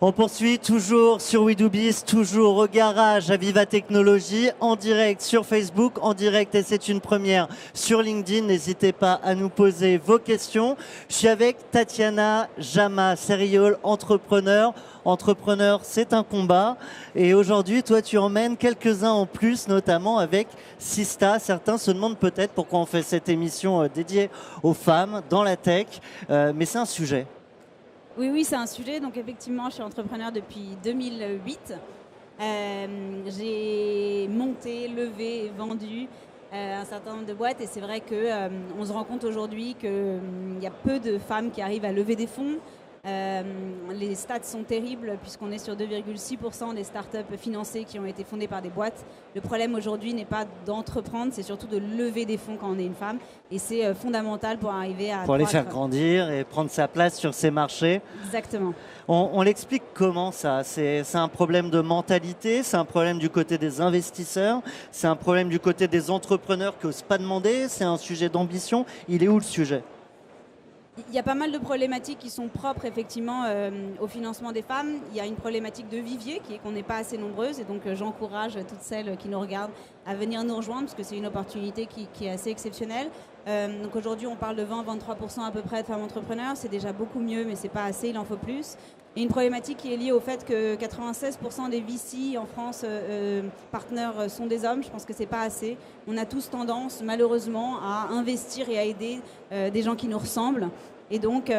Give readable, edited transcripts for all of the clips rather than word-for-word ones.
On poursuit toujours sur WeDoBiz, toujours au garage à Viva Technologies, en direct sur Facebook, en direct et c'est une première sur LinkedIn. N'hésitez pas à nous poser vos questions. Je suis avec Tatiana Jama-Seriol, entrepreneur. Entrepreneur, c'est un combat. Et aujourd'hui, toi, tu emmènes quelques-uns en plus, notamment avec Sista. Certains se demandent peut-être pourquoi on fait cette émission dédiée aux femmes dans la tech, mais c'est un sujet. Oui, c'est un sujet. Donc effectivement, je suis entrepreneur depuis 2008. J'ai monté, levé, vendu un certain nombre de boîtes. Et c'est vrai qu'on se rend compte aujourd'hui qu'il y a peu de femmes qui arrivent à lever des fonds. Les stats sont terribles puisqu'on est sur 2,6% des startups financées qui ont été fondées par des boîtes. Le problème aujourd'hui n'est pas d'entreprendre, c'est surtout de lever des fonds quand on est une femme. Et c'est fondamental pour arriver à... Pour les faire grandir et prendre sa place sur ces marchés. Exactement. On l'explique comment ça? C'est un problème de mentalité, c'est un problème du côté des investisseurs, c'est un problème du côté des entrepreneurs qui n'osent pas demander, c'est un sujet d'ambition. Il est où le sujet? Il y a pas mal de problématiques qui sont propres effectivement au financement des femmes. Il y a une problématique de vivier qui est qu'on n'est pas assez nombreuses et donc j'encourage toutes celles qui nous regardent à venir nous rejoindre parce que c'est une opportunité qui est assez exceptionnelle. Donc aujourd'hui on parle de 20-23% à peu près de femmes entrepreneurs, c'est déjà beaucoup mieux mais c'est pas assez, il en faut plus. Et une problématique qui est liée au fait que 96% des VC en France partenaires sont des hommes. Je pense que c'est pas assez. On a tous tendance malheureusement à investir et à aider des gens qui nous ressemblent. Et donc,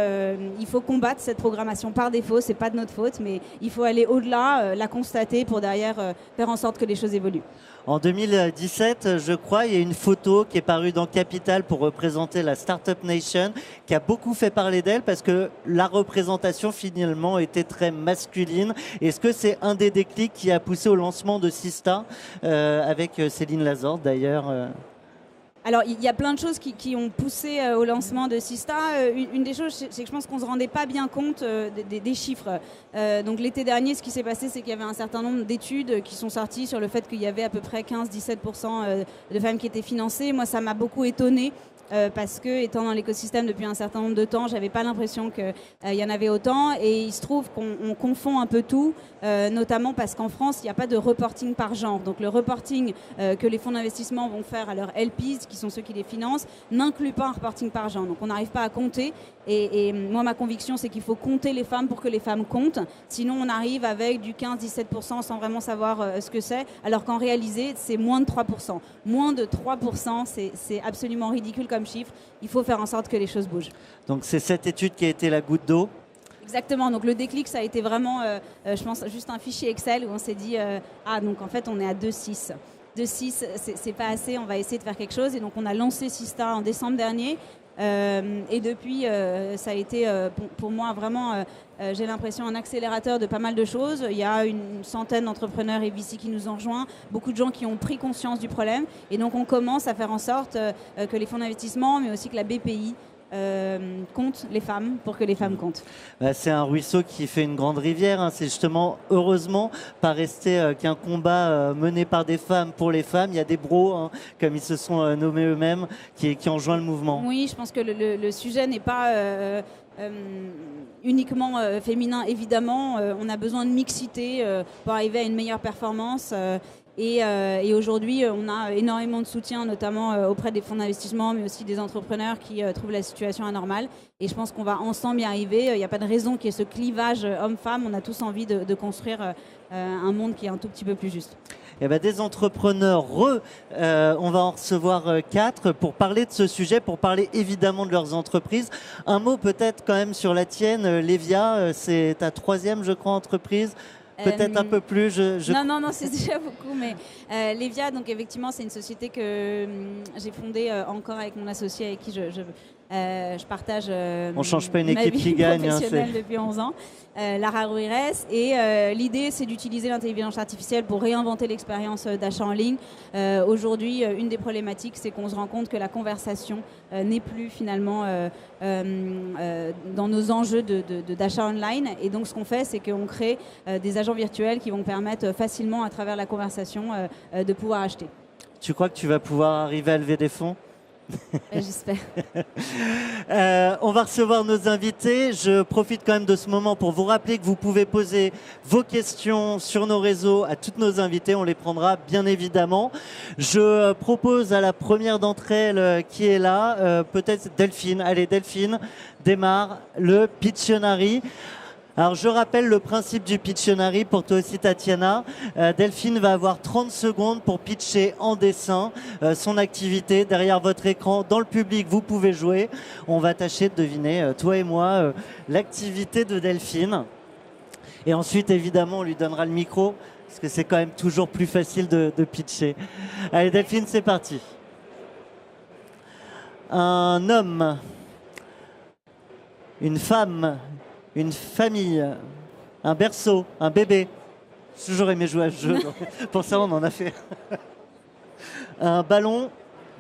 il faut combattre cette programmation par défaut. C'est pas de notre faute, mais il faut aller au-delà, la constater pour derrière faire en sorte que les choses évoluent. En 2017, je crois, il y a une photo qui est parue dans Capital pour représenter la Startup Nation, qui a beaucoup fait parler d'elle parce que la représentation finalement était très masculine. Est-ce que c'est un des déclics qui a poussé au lancement de Sista avec Céline Lazorde d'ailleurs Alors, il y a plein de choses qui ont poussé au lancement de Sista. Une des choses, c'est que je pense qu'on ne se rendait pas bien compte des chiffres. Donc, l'été dernier, ce qui s'est passé, c'est qu'il y avait un certain nombre d'études qui sont sorties sur le fait qu'il y avait à peu près 15-17% de femmes qui étaient financées. Moi, ça m'a beaucoup étonnée. Parce que, étant dans l'écosystème depuis un certain nombre de temps, j'avais pas l'impression qu'il y en avait autant. Et il se trouve qu'on confond un peu tout, notamment parce qu'en France, il n'y a pas de reporting par genre. Donc le reporting que les fonds d'investissement vont faire à leurs LPs, qui sont ceux qui les financent, n'inclut pas un reporting par genre. Donc on n'arrive pas à compter. Et moi, ma conviction, c'est qu'il faut compter les femmes pour que les femmes comptent. Sinon, on arrive avec du 15-17% sans vraiment savoir ce que c'est, alors qu'en réalité, c'est moins de 3%. Moins de 3%, c'est absolument ridicule comme chiffre. Il faut faire en sorte que les choses bougent. Donc c'est cette étude qui a été la goutte d'eau? Exactement, donc le déclic, ça a été vraiment, je pense, juste un fichier Excel où on s'est dit, donc en fait, on est à 2,6. 2,6, c'est pas assez, on va essayer de faire quelque chose. Et donc, on a lancé Sista en décembre dernier. Et depuis, ça a été pour moi vraiment, j'ai l'impression, un accélérateur de pas mal de choses. Il y a une centaine d'entrepreneurs et VC qui nous ont rejoints, beaucoup de gens qui ont pris conscience du problème. Et donc, on commence à faire en sorte que les fonds d'investissement, mais aussi que la BPI, compte les femmes pour que les femmes comptent. C'est un ruisseau qui fait une grande rivière. Hein. C'est justement, heureusement, pas rester qu'un combat mené par des femmes pour les femmes. Il y a des bros, hein, comme ils se sont nommés eux-mêmes, qui ont joint le mouvement. Oui, je pense que le sujet n'est pas uniquement féminin, évidemment. On a besoin de mixité pour arriver à une meilleure performance. Et aujourd'hui, on a énormément de soutien, notamment auprès des fonds d'investissement, mais aussi des entrepreneurs qui trouvent la situation anormale. Et je pense qu'on va ensemble y arriver. Il n'y a pas de raison qu'il y ait ce clivage homme-femme. On a tous envie de construire un monde qui est un tout petit peu plus juste. Eh ben, des entrepreneurs, on va en recevoir 4 pour parler de ce sujet, pour parler évidemment de leurs entreprises. Un mot peut-être quand même sur la tienne, Levia, c'est ta 3e, je crois, entreprise. Peut-être un peu plus. Non, c'est déjà beaucoup. Mais Levia, donc effectivement, c'est une société que j'ai fondée encore avec mon associé avec qui je partage on change pas une ma équipe vie qui gagne, professionnelle depuis 11 ans. Lara Ruires. Et l'idée, c'est d'utiliser l'intelligence artificielle pour réinventer l'expérience d'achat en ligne. Aujourd'hui, une des problématiques, c'est qu'on se rend compte que la conversation n'est plus finalement dans nos enjeux d'achat online. Et donc, ce qu'on fait, c'est qu'on crée des agents virtuels qui vont permettre facilement, à travers la conversation, de pouvoir acheter. Tu crois que tu vas pouvoir arriver à lever des fonds J'espère. On va recevoir nos invités. Je profite quand même de ce moment pour vous rappeler que vous pouvez poser vos questions sur nos réseaux à toutes nos invités. On les prendra bien évidemment. Je propose à la première d'entre elles qui est là, peut-être Delphine. Allez, Delphine, démarre le Pictionary. Alors, je rappelle le principe du Pictionary pour toi aussi, Tatiana. Delphine va avoir 30 secondes pour pitcher en dessin son activité derrière votre écran. Dans le public, vous pouvez jouer. On va tâcher de deviner, toi et moi, l'activité de Delphine. Et ensuite, évidemment, on lui donnera le micro, parce que c'est quand même toujours plus facile de pitcher. Allez, Delphine, c'est parti. Un homme, une femme, une famille, un berceau, un bébé. J'ai toujours aimé jouer à ce jeu, pour ça on en a fait. Un ballon,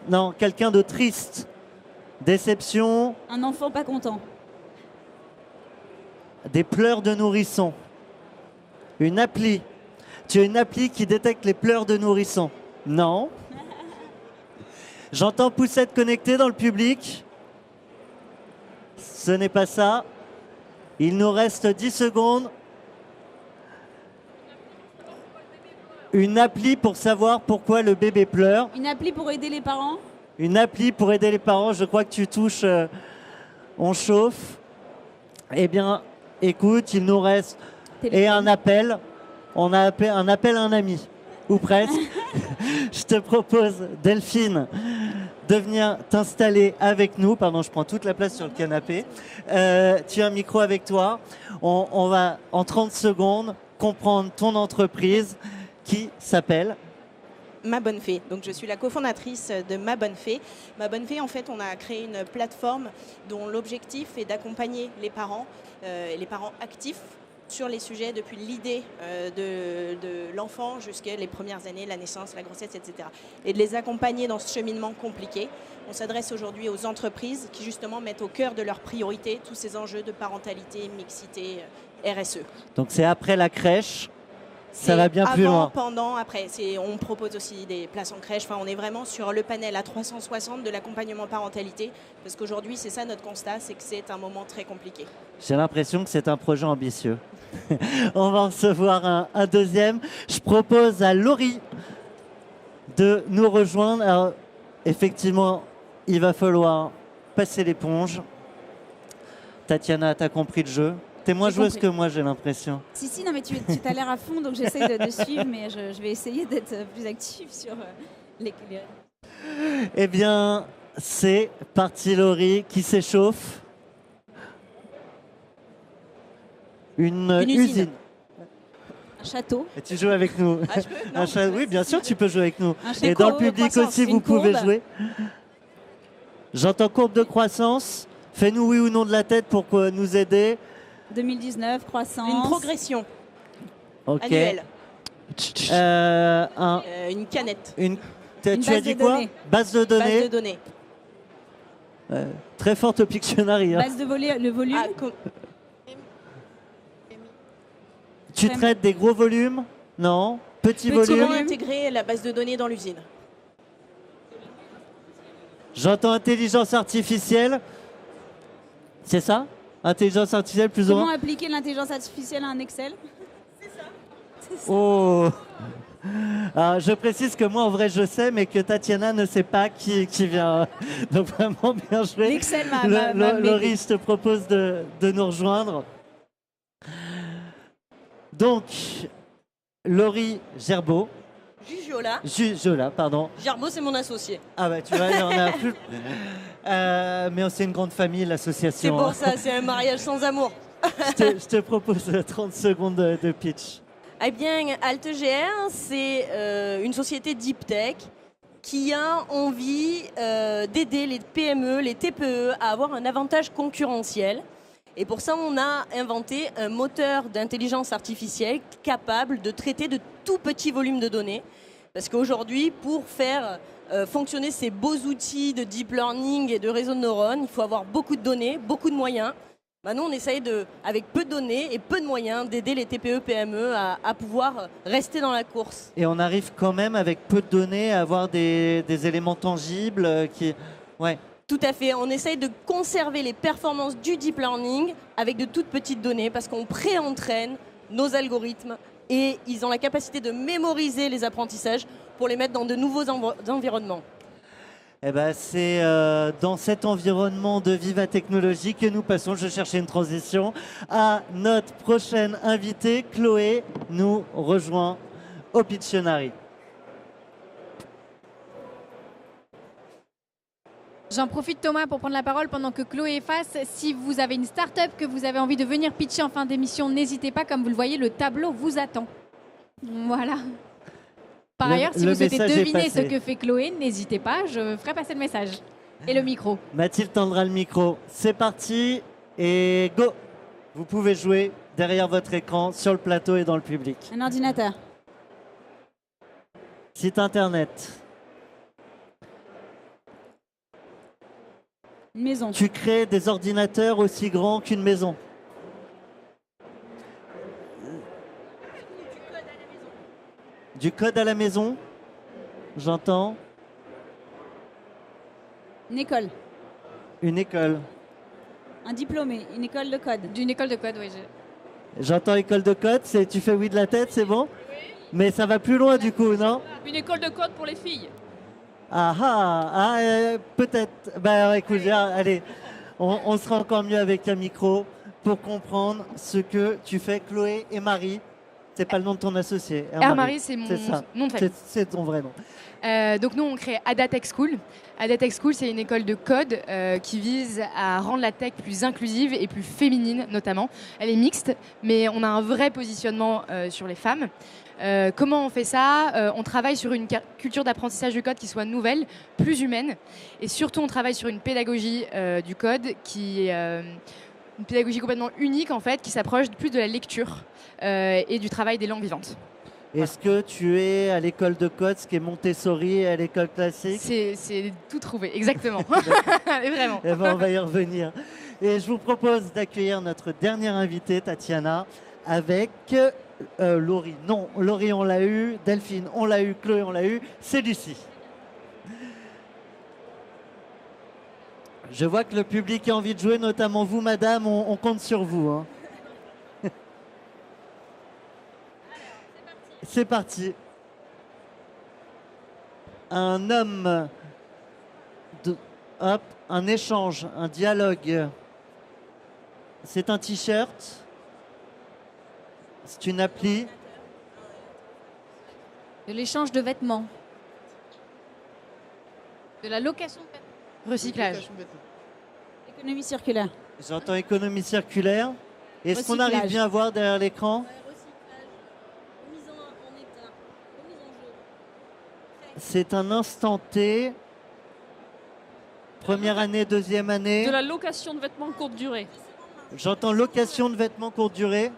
non, quelqu'un de triste. Déception, Un enfant pas content. des pleurs de nourrisson. Une appli. Tu as une appli qui détecte les pleurs de nourrisson. Non. J'entends poussette connectée dans le public. Ce n'est pas ça. Il nous reste 10 secondes. Une appli pour savoir pourquoi le bébé pleure. Une appli pour aider les parents. Une appli pour aider les parents. Je crois que tu touches. On chauffe. Eh bien, écoute, il nous reste. Et un appel. On a un appel à un ami. Ou presque. Je te propose, Delphine, de venir t'installer avec nous. Pardon, je prends toute la place sur le canapé. Tu as un micro avec toi. On va, en 30 secondes, comprendre ton entreprise qui s'appelle Ma Bonne Fée. Donc, je suis la cofondatrice de Ma Bonne Fée. Ma Bonne Fée, en fait, on a créé une plateforme dont l'objectif est d'accompagner les parents actifs sur les sujets depuis l'idée de l'enfant jusqu'à les premières années, la naissance, la grossesse, etc. Et de les accompagner dans ce cheminement compliqué. On s'adresse aujourd'hui aux entreprises qui justement mettent au cœur de leurs priorités tous ces enjeux de parentalité, mixité, RSE. Donc c'est après la crèche, ça Et va bien plus loin. Pendant, après. On propose aussi des places en crèche. Enfin, on est vraiment sur le panel à 360 de l'accompagnement parentalité. Parce qu'aujourd'hui, c'est ça notre constat, c'est que c'est un moment très compliqué. J'ai l'impression que c'est un projet ambitieux. On va recevoir un deuxième. Je propose à Laurie de nous rejoindre. Alors, effectivement, il va falloir passer l'éponge. Tatiana, t'as compris le jeu? T'es moins J'ai joueuse compris. que moi, j'ai l'impression. Si, non, mais tu as l'air à fond, donc j'essaie de suivre, mais je vais essayer d'être plus active sur les... Eh bien, c'est parti, Laurie, qui s'échauffe. Une usine. Un château. Et tu joues avec nous. Ah, je peux Non, Oui, bien sûr, tu peux jouer avec nous. Un Et dans le courbe de public croissance, aussi, vous une pouvez courbe. jouer. J'entends courbe de croissance. Fais-nous oui ou non de la tête pour nous aider. 2019, croissance. Une progression Ok. annuelle. Une canette. Tu as base dit de quoi? données. Base de données. Base de données. Très forte au Pictionary. Hein. Base de le volume. Ah, Tu Vraiment. traites des gros volumes? Non. Petit Petit volume? Comment intégrer la base de données dans l'usine? J'entends intelligence artificielle. C'est ça? Intelligence artificielle plus ou Comment moins? appliquer l'intelligence artificielle à un Excel? Oh. Ah, je précise que moi en vrai je sais, mais que Tatiana ne sait pas qui vient. Donc vraiment bien joué. L'Excel m'a Laurie, aidé. je te propose de nous rejoindre. Donc, Laurie Gerbeau. Jujiola. Jujola, pardon. Gerbeau, c'est mon associé. Ah bah tu vois, il y en a plus. Mais c'est une grande famille, C'est l'association. pour ça, c'est un mariage sans amour. Je te propose 30 secondes de pitch. Eh bien, AlteGR, c'est une société deep tech qui a envie d'aider les PME, les TPE à avoir un avantage concurrentiel. Et pour ça, on a inventé un moteur d'intelligence artificielle capable de traiter de tout petits volumes de données. Parce qu'aujourd'hui, pour faire fonctionner ces beaux outils de deep learning et de réseau de neurones, il faut avoir beaucoup de données, beaucoup de moyens. Bah nous, on essaye, avec peu de données et peu de moyens, d'aider les TPE, PME à pouvoir rester dans la course. Et on arrive quand même avec peu de données à avoir des éléments tangibles qui... Ouais. Tout à fait. On essaye de conserver les performances du deep learning avec de toutes petites données parce qu'on pré-entraîne nos algorithmes et ils ont la capacité de mémoriser les apprentissages pour les mettre dans de nouveaux environnements. Eh ben, c'est dans cet environnement de Viva Technologie que nous passons, je cherchais une transition, à notre prochaine invitée. Chloé nous rejoint au Pictionary. J'en profite Thomas pour prendre la parole pendant que Chloé efface. Si vous avez une start-up que vous avez envie de venir pitcher en fin d'émission, n'hésitez pas, comme vous le voyez, le tableau vous attend. Voilà. Par ailleurs, si vous souhaitez deviner ce que fait Chloé, n'hésitez pas, je ferai passer le message. Et le micro. Mathilde tendra le micro. C'est parti et go. Vous pouvez jouer derrière votre écran, sur le plateau et dans le public. Un ordinateur. Site internet. Une maison. Tu crées des ordinateurs aussi grands qu'une maison. Du code à la maison. J'entends. Une école. Une école. Un diplômé. Une école de code. D'une école de code, oui. J'entends école de code. Tu fais oui de la tête, c'est bon? Mais ça va plus loin du coup, non? Une école de code pour les filles. Peut-être. Bah écoute, allez, on sera encore mieux avec un micro pour comprendre ce que tu fais. Chloé et Marie, c'est pas le nom de ton associé. Marie, c'est mon nom de famille. C'est ton vrai nom. Donc nous, on crée Adatech School. Adatech School, c'est une école de code qui vise à rendre la tech plus inclusive et plus féminine, notamment. Elle est mixte, mais on a un vrai positionnement sur les femmes. Comment on fait ça? On travaille sur une culture d'apprentissage de code qui soit nouvelle, plus humaine. Et surtout, on travaille sur une pédagogie du code qui est une pédagogie complètement unique, en fait, qui s'approche plus de la lecture et du travail des langues vivantes. Est-ce que tu es à l'école de code, ce qui est Montessori, à l'école classique? C'est tout trouvé, exactement. Vraiment. Eh ben, on va y revenir. Et je vous propose d'accueillir notre dernière invitée, Tatiana, avec Laurie. Non, Laurie, on l'a eu. Delphine, on l'a eu. Chloé, on l'a eu. C'est Lucie. Je vois que le public a envie de jouer, notamment vous, madame. On compte sur vous. Hein. C'est parti. Un homme, un échange, un dialogue. C'est un t-shirt. C'est une appli. De l'échange de vêtements. De la location de vêtements. Recyclage. Économie circulaire. J'entends économie circulaire. Est-ce qu'on arrive bien à voir derrière l'écran? C'est un instant T. Première année, deuxième année. De la location de vêtements courte durée. J'entends location de vêtements courte durée.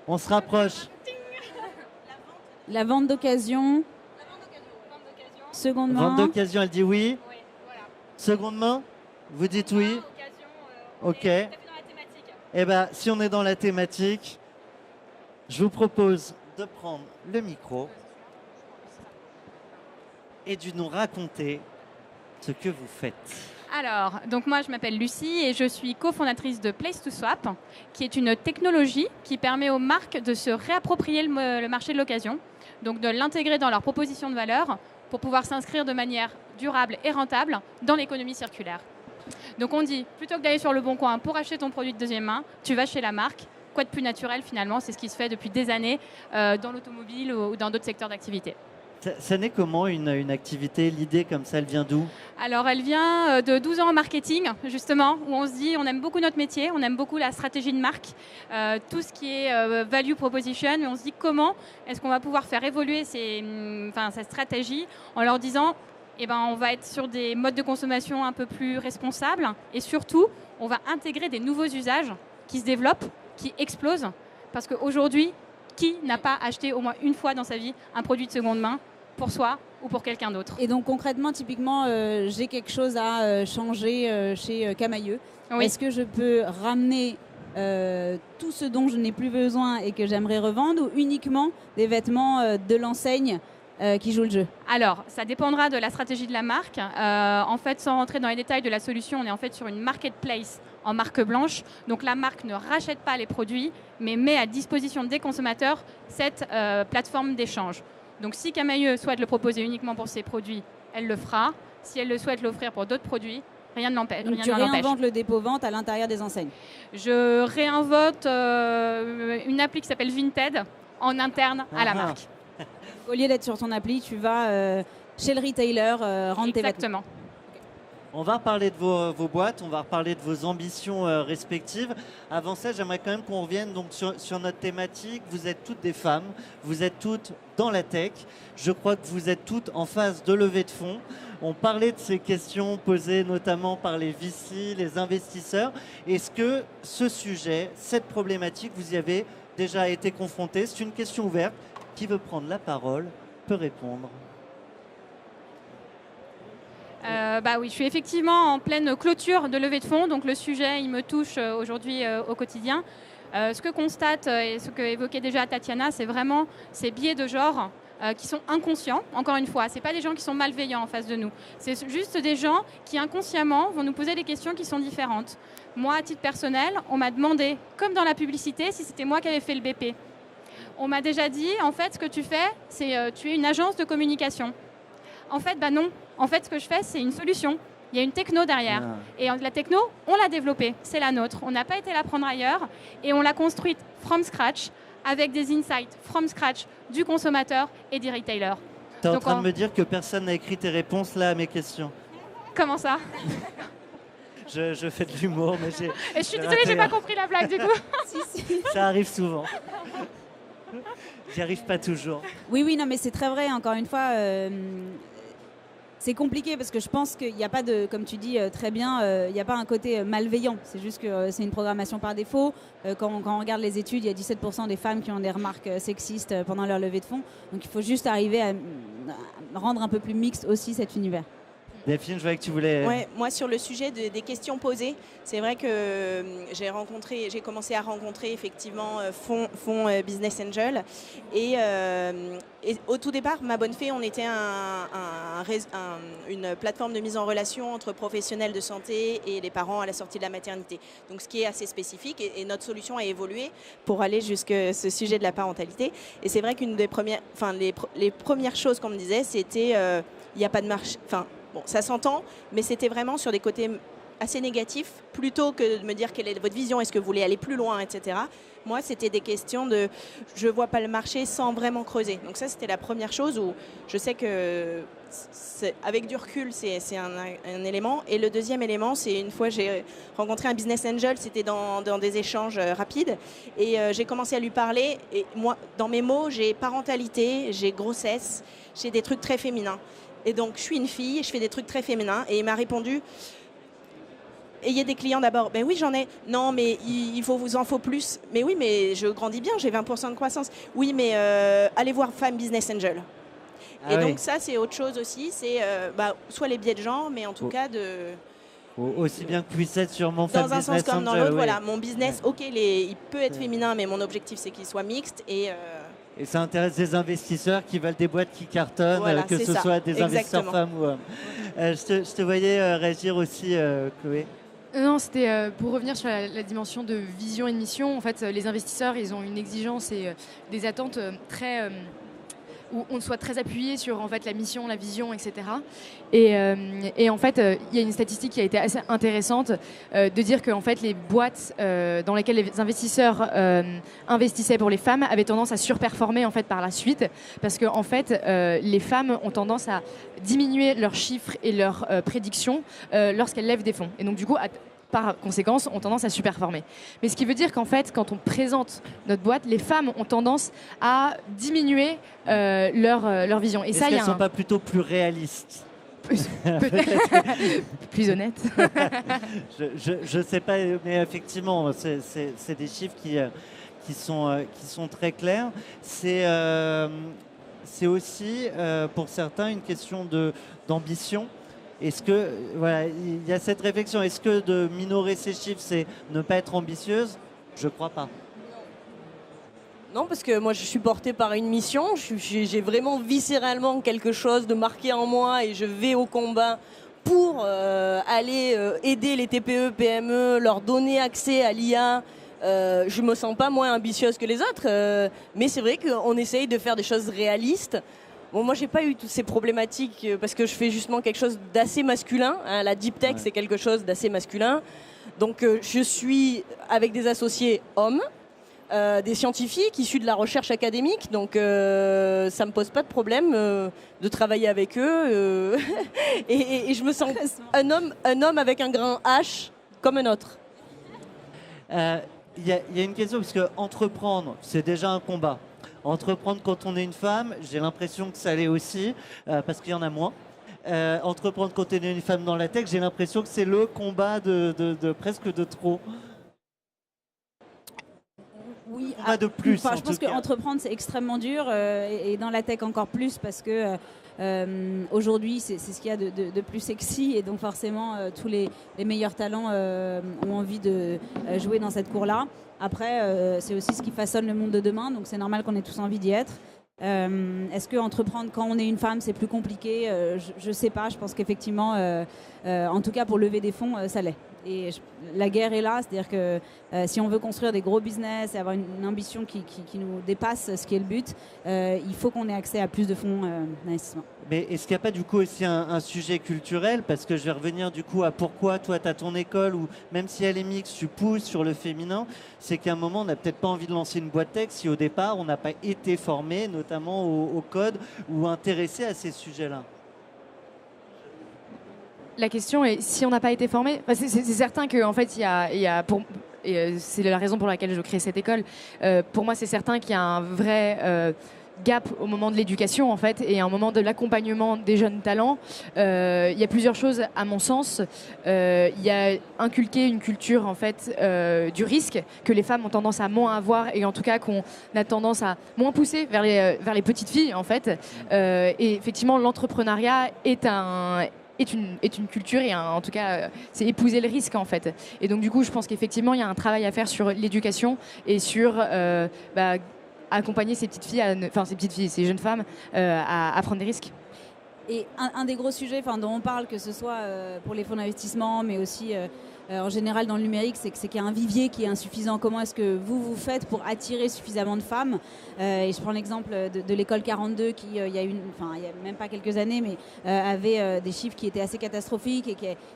On se rapproche. La vente d'occasion. Seconde main. Vente d'occasion, elle dit oui. Seconde main, vous dites oui. Ok. Eh bien, si on est dans la thématique, je vous propose de prendre le micro et de nous raconter ce que vous faites. Alors, donc moi je m'appelle Lucie et je suis cofondatrice de Place to Swap, qui est une technologie qui permet aux marques de se réapproprier le marché de l'occasion, donc de l'intégrer dans leur proposition de valeur pour pouvoir s'inscrire de manière durable et rentable dans l'économie circulaire. Donc on dit, plutôt que d'aller sur le bon coin pour acheter ton produit de deuxième main, tu vas chez la marque. Quoi de plus naturel finalement? C'est ce qui se fait depuis des années dans l'automobile ou dans d'autres secteurs d'activité. Ça naît comment une activité? L'idée comme ça, elle vient d'où? Alors elle vient de 12 ans en marketing, justement, où on se dit on aime beaucoup notre métier, on aime beaucoup la stratégie de marque, tout ce qui est value proposition, mais on se dit comment est-ce qu'on va pouvoir faire évoluer cette stratégie en leur disant on va être sur des modes de consommation un peu plus responsables et surtout on va intégrer des nouveaux usages qui se développent, qui explosent, parce qu'aujourd'hui, qui n'a pas acheté au moins une fois dans sa vie un produit de seconde main pour soi ou pour quelqu'un d'autre? Et donc concrètement, typiquement, j'ai quelque chose à changer chez Camailleux. Oui. Est-ce que je peux ramener tout ce dont je n'ai plus besoin et que j'aimerais revendre, ou uniquement des vêtements de l'enseigne qui joue le jeu? Alors, ça dépendra de la stratégie de la marque. En fait, sans rentrer dans les détails de la solution, on est en fait sur une marketplace en marque blanche. Donc la marque ne rachète pas les produits, mais met à disposition des consommateurs cette plateforme d'échange. Donc si Camaïeu souhaite le proposer uniquement pour ses produits, elle le fera. Si elle le souhaite l'offrir pour d'autres produits, rien ne l'empêche. Donc tu réinventes le dépôt-vente à l'intérieur des enseignes? Je réinvente une appli qui s'appelle Vinted en interne à la marque. Au lieu d'être sur ton appli, tu vas chez le retailer rendre tes vêtements. Exactement. On va reparler de vos boîtes, on va reparler de vos ambitions respectives. Avant ça, j'aimerais quand même qu'on revienne donc sur notre thématique. Vous êtes toutes des femmes, vous êtes toutes dans la tech. Je crois que vous êtes toutes en phase de levée de fonds. On parlait de ces questions posées notamment par les VC, les investisseurs. Est-ce que ce sujet, cette problématique, vous y avez déjà été confronté? C'est une question ouverte. Qui veut prendre la parole peut répondre. Bah oui, je suis effectivement en pleine clôture de levée de fonds, donc le sujet, il me touche aujourd'hui au quotidien. Ce que constate et ce que évoquait déjà Tatiana, c'est vraiment ces biais de genre qui sont inconscients. Encore une fois, ce pas des gens qui sont malveillants en face de nous. C'est juste des gens qui inconsciemment vont nous poser des questions qui sont différentes. Moi, à titre personnel, on m'a demandé, comme dans la publicité, si c'était moi qui avais fait le BP. On m'a déjà dit, en fait, ce que tu fais, c'est tu es une agence de communication. En fait, bah non. En fait, ce que je fais, c'est une solution. Il y a une techno derrière. Et la techno, on l'a développée. C'est la nôtre. On n'a pas été la prendre ailleurs. Et on l'a construite from scratch, avec des insights from scratch du consommateur et des retailers. Tu es en train de me dire que personne n'a écrit tes réponses là à mes questions. Comment ça? Je fais de l'humour, mais j'ai... Et je suis désolée, j'ai pas compris la blague du coup. Ça arrive souvent. J'y arrive pas toujours. Oui, non, mais c'est très vrai. Encore une fois, c'est compliqué parce que je pense qu'il n'y a pas de, comme tu dis très bien, il n'y a pas un côté malveillant. C'est juste que c'est une programmation par défaut. Quand on regarde les études, il y a 17% des femmes qui ont des remarques sexistes pendant leur levée de fonds. Donc il faut juste arriver à rendre un peu plus mixte aussi cet univers. Delphine, je voyais que tu voulais... Ouais, moi, sur le sujet des questions posées, c'est vrai que j'ai commencé à rencontrer effectivement fonds Business Angel. Et au tout départ, Ma Bonne Fée, on était une plateforme de mise en relation entre professionnels de santé et les parents à la sortie de la maternité. Donc, ce qui est assez spécifique. Et notre solution a évolué pour aller jusqu'à ce sujet de la parentalité. Et c'est vrai qu'une des premières, les premières choses qu'on me disait, c'était il n'y a pas de marché... Bon, ça s'entend, mais c'était vraiment sur des côtés assez négatifs, plutôt que de me dire quelle est votre vision, est-ce que vous voulez aller plus loin, etc. Moi, c'était des questions de je ne vois pas le marché sans vraiment creuser. Donc ça, c'était la première chose où je sais que, avec du recul, c'est un élément. Et le deuxième élément, c'est une fois j'ai rencontré un business angel, c'était dans des échanges rapides. Et j'ai commencé à lui parler. Et moi, dans mes mots, j'ai parentalité, j'ai grossesse, j'ai des trucs très féminins. Et donc, je suis une fille, je fais des trucs très féminins. Et il m'a répondu, ayez des clients d'abord. Ben oui, j'en ai. Non, mais vous en faut plus. Mais oui, mais je grandis bien, j'ai 20% de croissance. Oui, mais allez voir Femme Business Angel. Et donc, ça, c'est autre chose aussi. C'est soit les biais de genre, mais en tout cas de... Aussi bien que puisse être sûrement Femme Business Angel. Dans un sens comme dans l'autre, voilà. Mon business, il peut être féminin, mais mon objectif, c'est qu'il soit mixte. Et ça intéresse des investisseurs qui veulent des boîtes qui cartonnent, voilà, que ce soit des investisseurs femmes ou hommes. Je te voyais réagir aussi, Chloé. Non, c'était pour revenir sur la dimension de vision et de mission. En fait, les investisseurs, ils ont une exigence et des attentes très... où on soit très appuyé sur en fait, la mission, la vision, etc. Et en fait, il y a une statistique qui a été assez intéressante de dire que en fait, les boîtes dans lesquelles les investisseurs investissaient pour les femmes avaient tendance à surperformer en fait, par la suite parce que en fait, les femmes ont tendance à diminuer leurs chiffres et leurs prédictions lorsqu'elles lèvent des fonds. Et donc du coup, par conséquence, ont tendance à surperformer. Mais ce qui veut dire qu'en fait, quand on présente notre boîte, les femmes ont tendance à diminuer leur vision. Et Est-ce ça, qu'elles ne sont pas plutôt plus réalistes? Plus honnête. Je ne sais pas, mais effectivement, c'est des chiffres qui sont très clairs. C'est aussi, pour certains, une question d'ambition. Est-ce que, voilà, il y a cette réflexion, est-ce que de minorer ces chiffres, c'est ne pas être ambitieuse? Je ne crois pas. Non, parce que moi je suis portée par une mission, j'ai vraiment viscéralement quelque chose de marqué en moi et je vais au combat pour aller aider les TPE, PME, leur donner accès à l'IA. Je me sens pas moins ambitieuse que les autres, mais c'est vrai qu'on essaye de faire des choses réalistes. Bon, moi j'ai pas eu toutes ces problématiques parce que je fais justement quelque chose d'assez masculin, hein. La deep tech c'est quelque chose d'assez masculin. Donc je suis avec des associés hommes. Des scientifiques issus de la recherche académique, donc ça me pose pas de problème de travailler avec eux et je me sens un homme avec un grand H comme un autre. Il y a une question, parce que entreprendre, c'est déjà un combat. Entreprendre quand on est une femme, j'ai l'impression que ça l'est aussi, parce qu'il y en a moins. Entreprendre quand on est une femme dans la tech, j'ai l'impression que c'est le combat de presque de trop. Oui, Pas de plus. je pense qu'entreprendre, c'est extrêmement dur et dans la tech encore plus parce que aujourd'hui, c'est ce qu'il y a de plus sexy et donc forcément, tous les meilleurs talents ont envie de jouer dans cette cour-là. Après, c'est aussi ce qui façonne le monde de demain, donc c'est normal qu'on ait tous envie d'y être. Est-ce que entreprendre quand on est une femme, c'est plus compliqué? Je sais pas, je pense qu'effectivement, en tout cas pour lever des fonds, ça l'est. Et la guerre est là, c'est-à-dire que si on veut construire des gros business et avoir une ambition qui nous dépasse, ce qui est le but, il faut qu'on ait accès à plus de fonds d'investissement. Mais est-ce qu'il n'y a pas du coup aussi un sujet culturel? Parce que je vais revenir du coup à pourquoi toi tu as ton école, ou même si elle est mixte, tu pousses sur le féminin. C'est qu'à un moment, on n'a peut-être pas envie de lancer une boîte tech si au départ, on n'a pas été formé, notamment au code ou intéressé à ces sujets-là. La question est, si on n'a pas été formé, c'est certain qu'en fait, il y a c'est la raison pour laquelle je crée cette école. Pour moi, c'est certain qu'il y a un vrai gap au moment de l'éducation, en fait, et un moment de l'accompagnement des jeunes talents. Il y a plusieurs choses, à mon sens. Il y a inculquer une culture, en fait, du risque que les femmes ont tendance à moins avoir, et en tout cas qu'on a tendance à moins pousser vers les petites filles, en fait. Et effectivement, l'entrepreneuriat est une culture et en tout cas c'est épouser le risque en fait, et donc du coup je pense qu'effectivement il y a un travail à faire sur l'éducation et sur accompagner ces jeunes femmes à prendre des risques. Et un des gros sujets dont on parle, que ce soit pour les fonds d'investissement mais aussi en général dans le numérique, c'est qu'il y a un vivier qui est insuffisant. Comment est-ce que vous faites pour attirer suffisamment de femmes? Et je prends l'exemple de l'école 42 qui, il y a même pas quelques années, mais avait des chiffres qui étaient assez catastrophiques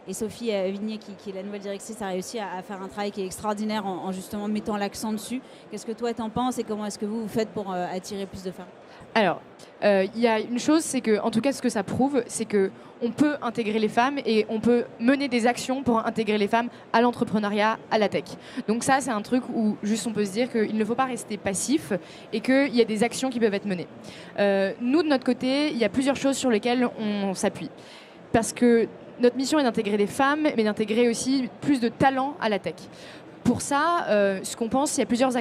et Sophie Vignier, qui est la nouvelle directrice, a réussi à faire un travail qui est extraordinaire en justement mettant l'accent dessus. Qu'est-ce que toi t'en penses et comment est-ce que vous faites pour attirer plus de femmes? Alors, il y a une chose, c'est que, en tout cas, ce que ça prouve, c'est que on peut intégrer les femmes et on peut mener des actions pour intégrer les femmes à l'entrepreneuriat, à la tech. Donc ça, c'est un truc où juste on peut se dire qu'il ne faut pas rester passif et qu'il y a des actions qui peuvent être menées. Nous, de notre côté, il y a plusieurs choses sur lesquelles on s'appuie. Parce que notre mission est d'intégrer des femmes, mais d'intégrer aussi plus de talents à la tech. Pour ça, ce qu'on pense, il y a plusieurs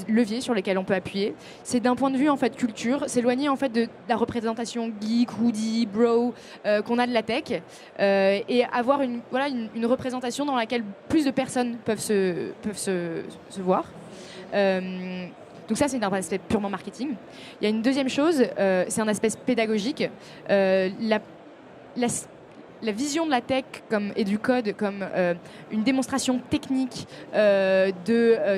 leviers sur lesquels on peut appuyer. C'est d'un point de vue en fait culture, s'éloigner en fait de la représentation geek, hoodie, bro qu'on a de la tech, et avoir une représentation dans laquelle plus de personnes peuvent se voir. Donc ça, c'est un aspect purement marketing. Il y a une deuxième chose, c'est un aspect pédagogique. La vision de la tech et du code comme une démonstration technique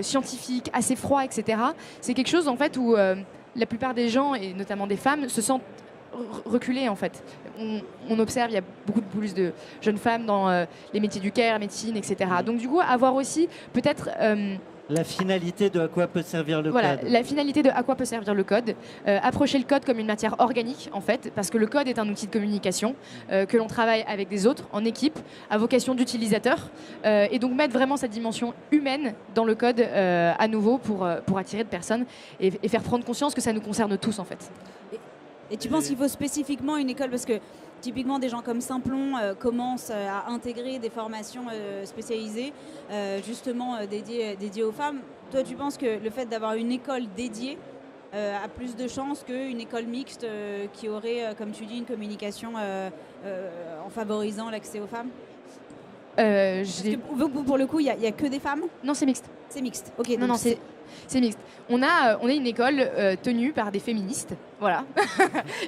scientifique assez froid, etc. C'est quelque chose en fait où la plupart des gens et notamment des femmes se sentent reculés en fait. On observe, il y a beaucoup plus de jeunes femmes dans les métiers du care, médecine, etc. Donc du coup, avoir aussi peut-être la finalité de à quoi peut servir le code. La finalité de à quoi peut servir le code. Approcher le code comme une matière organique, en fait, parce que le code est un outil de communication, que l'on travaille avec des autres, en équipe, à vocation d'utilisateur, et donc mettre vraiment cette dimension humaine dans le code à nouveau pour attirer de personnes et faire prendre conscience que ça nous concerne tous, en fait. Et tu penses qu'il faut spécifiquement une école, parce que typiquement, des gens comme Simplon commencent à intégrer des formations spécialisées, justement dédiées aux femmes. Toi, tu penses que le fait d'avoir une école dédiée a plus de chances qu'une école mixte qui aurait, comme tu dis, une communication en favorisant l'accès aux femmes? Parce que vous, pour le coup, il n'y a que des femmes? Non, c'est mixte. C'est mixte. Ok. Non, donc non, c'est mixte. On est une école tenue par des féministes, voilà.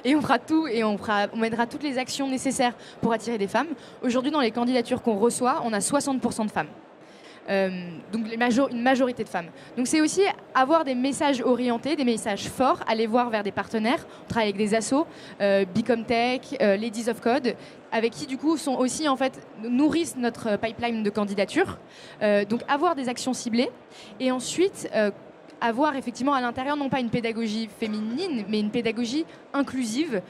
Et on fera tout et on mènera toutes les actions nécessaires pour attirer des femmes. Aujourd'hui, dans les candidatures qu'on reçoit, on a 60% de femmes. Donc une majorité de femmes. Donc c'est aussi avoir des messages orientés, des messages forts, aller voir vers des partenaires. On travaille avec des assos, Bicomtech, Ladies of Code, avec qui du coup sont aussi en fait nourrissent notre pipeline de candidatures. Donc avoir des actions ciblées et ensuite avoir effectivement à l'intérieur non pas une pédagogie féminine mais une pédagogie inclusive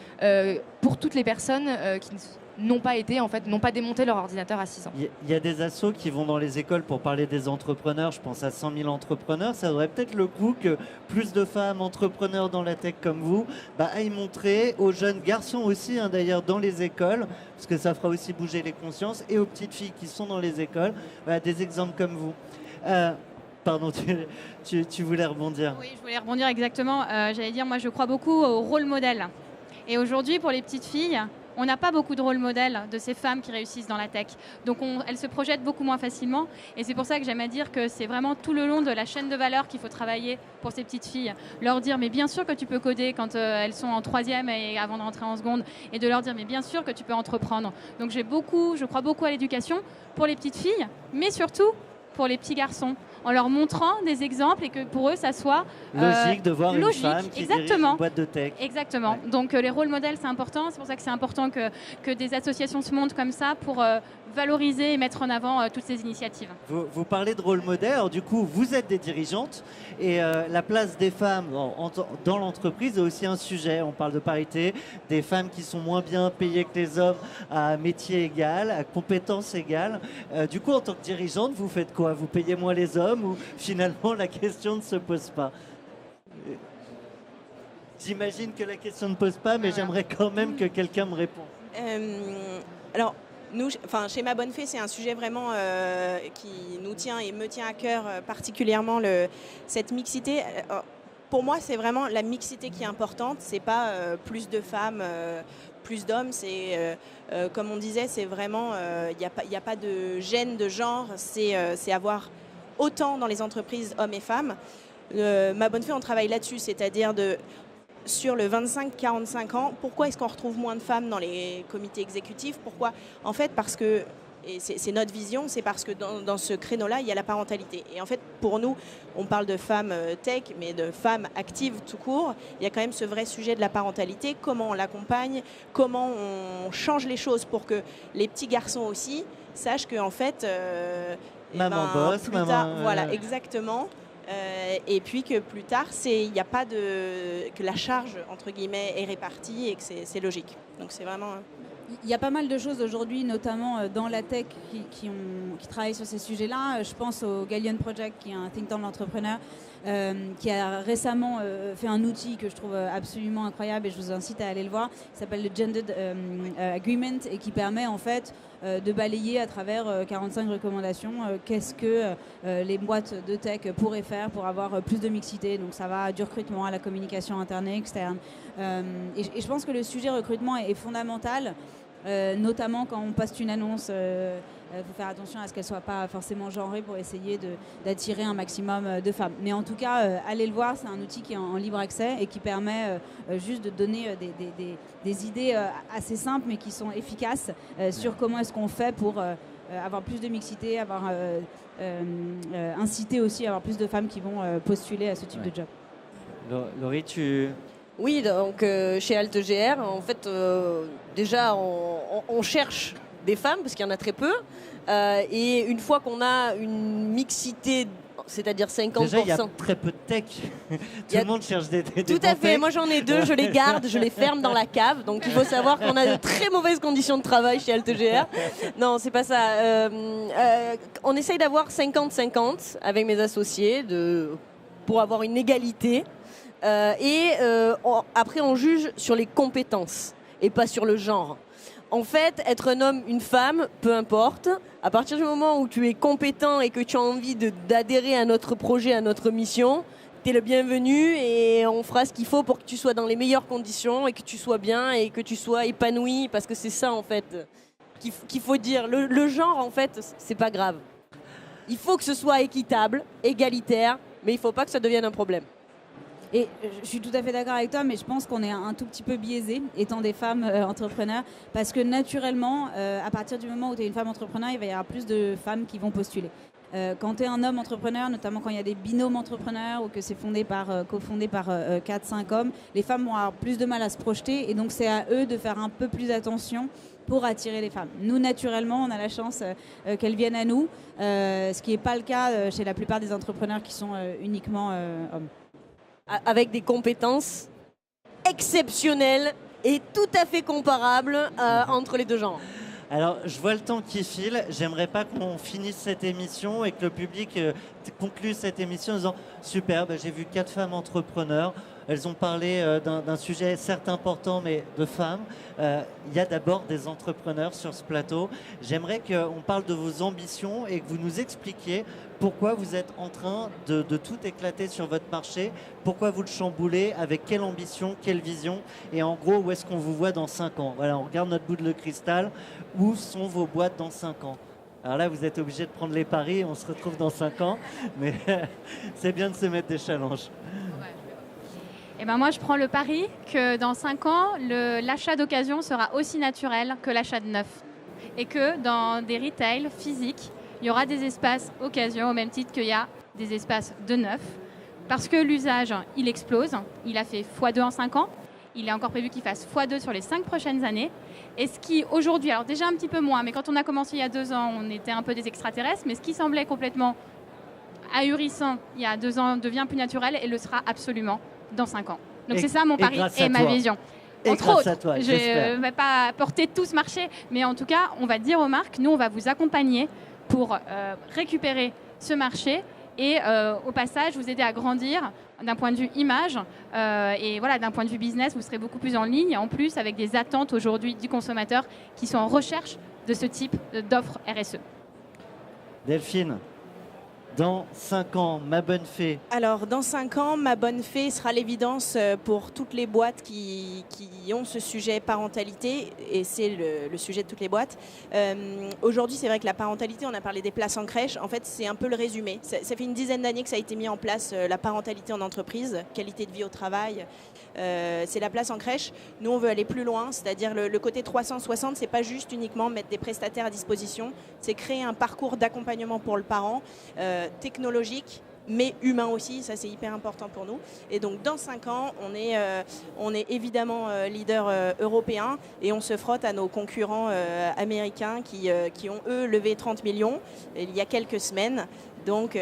pour toutes les personnes qui n'ont pas démonté leur ordinateur à 6 ans. Il y a des assos qui vont dans les écoles pour parler des entrepreneurs. Je pense à 100 000 entrepreneurs. Ça aurait peut-être le coup que plus de femmes entrepreneurs dans la tech comme vous aillent montrer aux jeunes garçons aussi, d'ailleurs, dans les écoles, parce que ça fera aussi bouger les consciences, et aux petites filles qui sont dans les écoles, des exemples comme vous. Pardon, tu voulais rebondir. Oui, je voulais rebondir exactement. J'allais dire, moi, je crois beaucoup au rôle modèle. Et aujourd'hui, pour les petites filles, on n'a pas beaucoup de rôle modèle de ces femmes qui réussissent dans la tech. Donc elles se projettent beaucoup moins facilement. Et c'est pour ça que j'aime à dire que c'est vraiment tout le long de la chaîne de valeur qu'il faut travailler pour ces petites filles. Leur dire, mais bien sûr que tu peux coder quand elles sont en 3e et avant de rentrer en seconde. Et de leur dire, mais bien sûr que tu peux entreprendre. Donc je crois beaucoup à l'éducation pour les petites filles, mais surtout pour les petits garçons, en leur montrant des exemples et que pour eux, ça soit logique de voir une femme qui dirige une boîte de tech. Exactement. Ouais. Donc les rôles modèles, c'est important. C'est pour ça que c'est important que des associations se montent comme ça pour valoriser et mettre en avant toutes ces initiatives. Vous parlez de rôle modèle. Alors, du coup, vous êtes des dirigeantes et la place des femmes dans l'entreprise est aussi un sujet. On parle de parité, des femmes qui sont moins bien payées que les hommes à métier égal, à compétences égales. Du coup, en tant que dirigeante, vous faites quoi? Vous payez moins les hommes ou finalement la question ne se pose pas? J'imagine que la question ne pose pas, mais j'aimerais quand même que quelqu'un me réponde. Alors, nous, chez Ma Bonne Fée, c'est un sujet vraiment qui nous tient et me tient à cœur particulièrement, cette mixité. Pour moi, c'est vraiment la mixité qui est importante. C'est pas plus de femmes, plus d'hommes. C'est comme on disait, c'est vraiment il n'y a pas de gêne de genre. C'est avoir autant dans les entreprises hommes et femmes. Ma Bonne Fée, on travaille là-dessus, c'est-à-dire sur le 25-45 ans, pourquoi est-ce qu'on retrouve moins de femmes dans les comités exécutifs? Pourquoi? En fait, parce que, et c'est notre vision, c'est parce que dans ce créneau-là, il y a la parentalité. Et en fait, pour nous, on parle de femmes tech, mais de femmes actives tout court. Il y a quand même ce vrai sujet de la parentalité, comment on l'accompagne, comment on change les choses pour que les petits garçons aussi sachent qu'en fait... maman bosse, maman... Tard, voilà, exactement. Et puis que plus tard, il n'y a pas que la charge, entre guillemets, est répartie et que c'est logique. Donc c'est vraiment... Il y a pas mal de choses aujourd'hui, notamment dans la tech, qui travaillent sur ces sujets-là. Je pense au Gallion Project, qui est un think tank d'entrepreneurs, qui a récemment fait un outil que je trouve absolument incroyable et je vous incite à aller le voir. Il s'appelle le Gendered Agreement et qui permet en fait de balayer à travers 45 recommandations qu'est-ce que les boîtes de tech pourraient faire pour avoir plus de mixité. Donc ça va du recrutement à la communication interne et externe. Et je pense que le sujet recrutement est fondamental. Notamment quand on poste une annonce, faut faire attention à ce qu'elle ne soit pas forcément genrée pour essayer d'attirer un maximum de femmes. Mais en tout cas, allez le voir, c'est un outil qui est en libre accès et qui permet juste de donner des idées assez simples mais qui sont efficaces sur comment est-ce qu'on fait pour avoir plus de mixité, inciter aussi à avoir plus de femmes qui vont postuler à ce type de job. Laurie, tu... Oui, donc chez AltGR, en fait, déjà, on cherche des femmes, parce qu'il y en a très peu. Et une fois qu'on a une mixité, c'est-à-dire 50%... Déjà, il y a très peu de tech. Tout le monde cherche des Tout à fait. Moi, j'en ai 2, je les garde, je les ferme dans la cave. Donc, il faut savoir qu'on a de très mauvaises conditions de travail chez AltGR. Non, c'est pas ça. On essaye d'avoir 50-50 avec mes associés pour avoir une égalité. Après, on juge sur les compétences et pas sur le genre. En fait, être un homme, une femme, peu importe. À partir du moment où tu es compétent et que tu as envie d'adhérer à notre projet, à notre mission, tu es le bienvenu et on fera ce qu'il faut pour que tu sois dans les meilleures conditions et que tu sois bien et que tu sois épanoui parce que c'est ça en fait. qu'il faut dire. Le genre, en fait, c'est pas grave. Il faut que ce soit équitable, égalitaire, mais il ne faut pas que ça devienne un problème. Et je suis tout à fait d'accord avec toi, mais je pense qu'on est un tout petit peu biaisé, étant des femmes entrepreneurs, parce que naturellement, à partir du moment où tu es une femme entrepreneur, il va y avoir plus de femmes qui vont postuler. Quand tu es un homme entrepreneur, notamment quand il y a des binômes entrepreneurs ou que c'est cofondé par 4-5 hommes, les femmes vont avoir plus de mal à se projeter, et donc c'est à eux de faire un peu plus attention pour attirer les femmes. Nous, naturellement, on a la chance qu'elles viennent à nous, ce qui n'est pas le cas chez la plupart des entrepreneurs qui sont uniquement hommes. Avec des compétences exceptionnelles et tout à fait comparables entre les deux genres. Alors, je vois le temps qui file. J'aimerais pas qu'on finisse cette émission et que le public conclue cette émission en disant « Super, j'ai vu 4 femmes entrepreneurs. Elles ont parlé d'un sujet certes important, mais de femmes. Il y a d'abord des entrepreneurs sur ce plateau. J'aimerais qu'on parle de vos ambitions et que vous nous expliquiez pourquoi vous êtes en train de tout éclater sur votre marché, pourquoi vous le chamboulez, avec quelle ambition, quelle vision, et en gros, où est-ce qu'on vous voit dans 5 ans. Voilà, on regarde notre boule de cristal. Où sont vos boîtes dans 5 ans? Alors là, vous êtes obligé de prendre les paris, on se retrouve dans 5 ans, mais c'est bien de se mettre des challenges. Et ben moi, je prends le pari que dans 5 ans, l'achat d'occasion sera aussi naturel que l'achat de neuf. Et que dans des retails physiques, il y aura des espaces occasion au même titre qu'il y a des espaces de neuf. Parce que l'usage, il explose. Il a fait x2 en 5 ans. Il est encore prévu qu'il fasse x2 sur les 5 prochaines années. Et ce qui, aujourd'hui, alors déjà un petit peu moins, mais quand on a commencé il y a 2 ans, on était un peu des extraterrestres, mais ce qui semblait complètement ahurissant il y a 2 ans devient plus naturel et le sera absolument dans 5 ans. Donc c'est ça mon pari et ma vision. Entre autres, je ne vais pas porter tout ce marché, mais en tout cas, on va dire aux marques, nous, on va vous accompagner pour récupérer ce marché et au passage, vous aider à grandir d'un point de vue image et voilà, d'un point de vue business, vous serez beaucoup plus en ligne, en plus avec des attentes aujourd'hui du consommateur qui sont en recherche de ce type d'offres RSE. Delphine, dans 5 ans, Ma Bonne Fée. Alors, dans 5 ans, Ma Bonne Fée sera l'évidence pour toutes les boîtes qui ont ce sujet parentalité, et c'est le sujet de toutes les boîtes. Aujourd'hui, c'est vrai que la parentalité, on a parlé des places en crèche, en fait, c'est un peu le résumé. Ça fait une dizaine d'années que ça a été mis en place, la parentalité en entreprise, qualité de vie au travail, c'est la place en crèche. Nous, on veut aller plus loin, c'est-à-dire le côté 360, c'est pas juste uniquement mettre des prestataires à disposition, c'est créer un parcours d'accompagnement pour le parent, technologique, mais humain aussi, ça c'est hyper important pour nous. Et donc dans 5 ans, on est évidemment leader européen et on se frotte à nos concurrents américains qui ont eux levé 30 millions il y a quelques semaines. Donc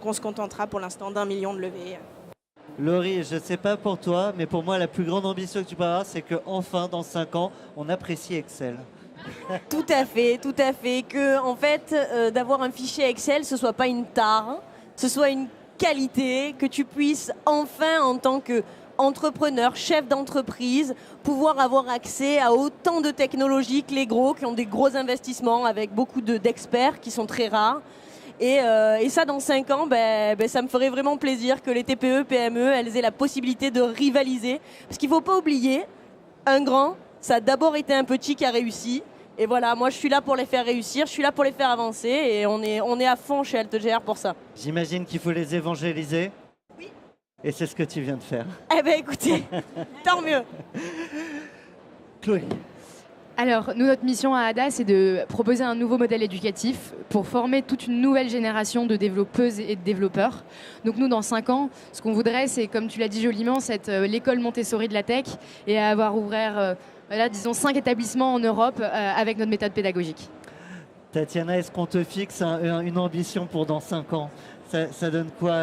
on se contentera pour l'instant d'1 million de levées. Laurie, je ne sais pas pour toi, mais pour moi, la plus grande ambition que tu peux avoir, c'est qu'enfin, dans 5 ans, on apprécie Excel. Tout à fait. Que, en fait, d'avoir un fichier Excel, ce soit pas une tare, ce soit une qualité, que tu puisses enfin, en tant qu'entrepreneur, chef d'entreprise, pouvoir avoir accès à autant de technologies que les gros, qui ont des gros investissements avec beaucoup d'experts qui sont très rares. Et ça, dans 5 ans, ça me ferait vraiment plaisir que les TPE, PME, elles aient la possibilité de rivaliser. Parce qu'il ne faut pas oublier, un grand, ça a d'abord été un petit qui a réussi. Et voilà, moi, je suis là pour les faire réussir, je suis là pour les faire avancer. Et on est à fond chez AlteGR pour ça. J'imagine qu'il faut les évangéliser. Oui. Et c'est ce que tu viens de faire. Eh bien, écoutez, tant mieux. Chloé. Alors, nous, notre mission à ADA, c'est de proposer un nouveau modèle éducatif pour former toute une nouvelle génération de développeuses et de développeurs. Donc nous, dans 5 ans, ce qu'on voudrait, c'est, comme tu l'as dit joliment, c'est l'école Montessori de la tech et avoir ouvert, disons, 5 établissements en Europe avec notre méthode pédagogique. Tatiana, est-ce qu'on te fixe une ambition pour dans 5 ans? Ça donne quoi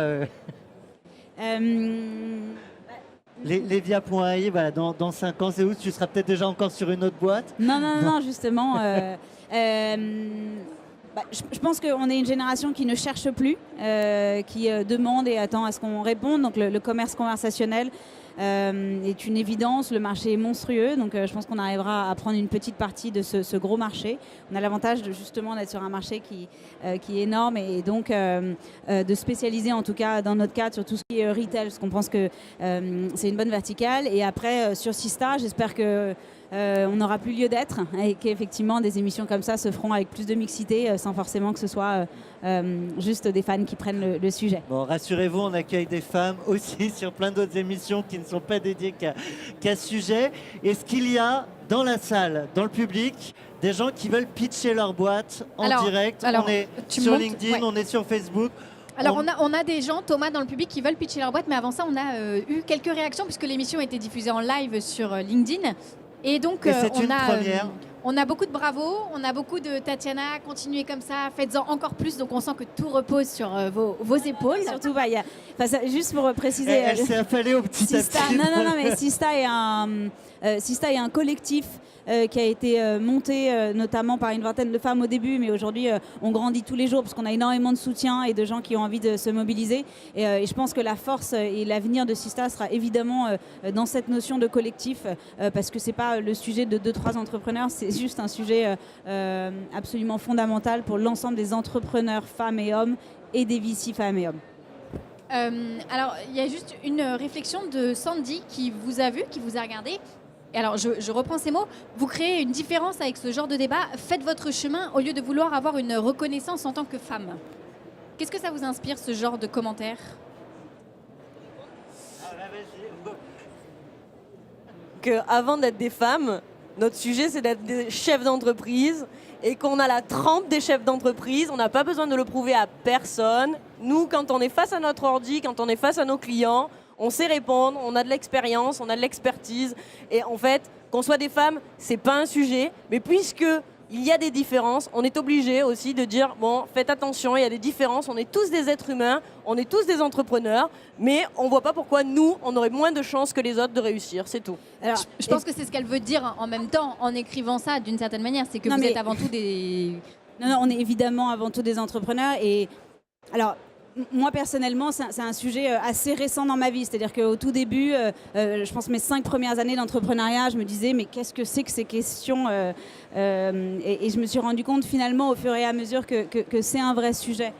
Levia.ai, voilà, dans 5 ans, c'est où? Tu seras peut-être déjà encore sur une autre boîte? Non, justement. Je pense qu'on est une génération qui ne cherche plus, qui demande et attend à ce qu'on réponde. Donc le commerce conversationnel est une évidence. Le marché est monstrueux. Donc je pense qu'on arrivera à prendre une petite partie de ce gros marché. On a l'avantage justement d'être sur un marché qui est énorme et donc de spécialiser en tout cas dans notre cadre sur tout ce qui est retail, parce qu'on pense que c'est une bonne verticale. Et après sur Sista, j'espère que on n'aura plus lieu d'être et qu'effectivement des émissions comme ça se feront avec plus de mixité sans forcément que ce soit juste des fans qui prennent le sujet. Bon, rassurez-vous, on accueille des femmes aussi sur plein d'autres émissions qui ne sont pas dédiées qu'à ce sujet. Est-ce qu'il y a dans la salle, dans le public, des gens qui veulent pitcher leur boîte en direct? On est sur LinkedIn, on est sur Facebook. Alors on a des gens, Thomas, dans le public qui veulent pitcher leur boîte, mais avant ça on a eu quelques réactions puisque l'émission a été diffusée en live sur LinkedIn. Et donc c'est une première. On a beaucoup de bravo, on a beaucoup de Tatiana, continuez comme ça, faites-en encore plus. Donc on sent que tout repose sur vos épaules. Surtout, juste pour préciser. Elle s'est affalée au petit Sista, à petit. non, mais Sista est un collectif qui a été monté notamment par une vingtaine de femmes au début, mais aujourd'hui on grandit tous les jours parce qu'on a énormément de soutien et de gens qui ont envie de se mobiliser. Et je pense que la force et l'avenir de Sista sera évidemment dans cette notion de collectif, parce que c'est pas le sujet de 2-3 entrepreneurs, c'est juste un sujet absolument fondamental pour l'ensemble des entrepreneurs femmes et hommes et des VC femmes et hommes. Alors, il y a juste une réflexion de Sandy qui vous a vu, qui vous a regardé. Alors, je reprends ces mots. Vous créez une différence avec ce genre de débat. Faites votre chemin au lieu de vouloir avoir une reconnaissance en tant que femme. Qu'est-ce que ça vous inspire, ce genre de commentaires? Avant d'être des femmes, notre sujet, c'est d'être des chefs d'entreprise et qu'on a la trempe des chefs d'entreprise. On n'a pas besoin de le prouver à personne. Nous, quand on est face à notre ordi, quand on est face à nos clients, on sait répondre, on a de l'expérience, on a de l'expertise. Et en fait, qu'on soit des femmes, c'est pas un sujet. Mais puisque il y a des différences, on est obligé aussi de dire, bon, faites attention, il y a des différences. On est tous des êtres humains, on est tous des entrepreneurs. Mais on voit pas pourquoi nous, on aurait moins de chances que les autres de réussir. C'est tout. Alors, je pense que c'est ce qu'elle veut dire en même temps, en écrivant ça d'une certaine manière. C'est que vous êtes avant tout des... Non, on est évidemment avant tout des entrepreneurs. Et alors... Moi, personnellement, c'est un sujet assez récent dans ma vie. C'est-à-dire qu'au tout début, je pense mes 5 premières années d'entrepreneuriat, je me disais, mais qu'est-ce que c'est que ces questions et je me suis rendu compte finalement, au fur et à mesure, que c'est un vrai sujet.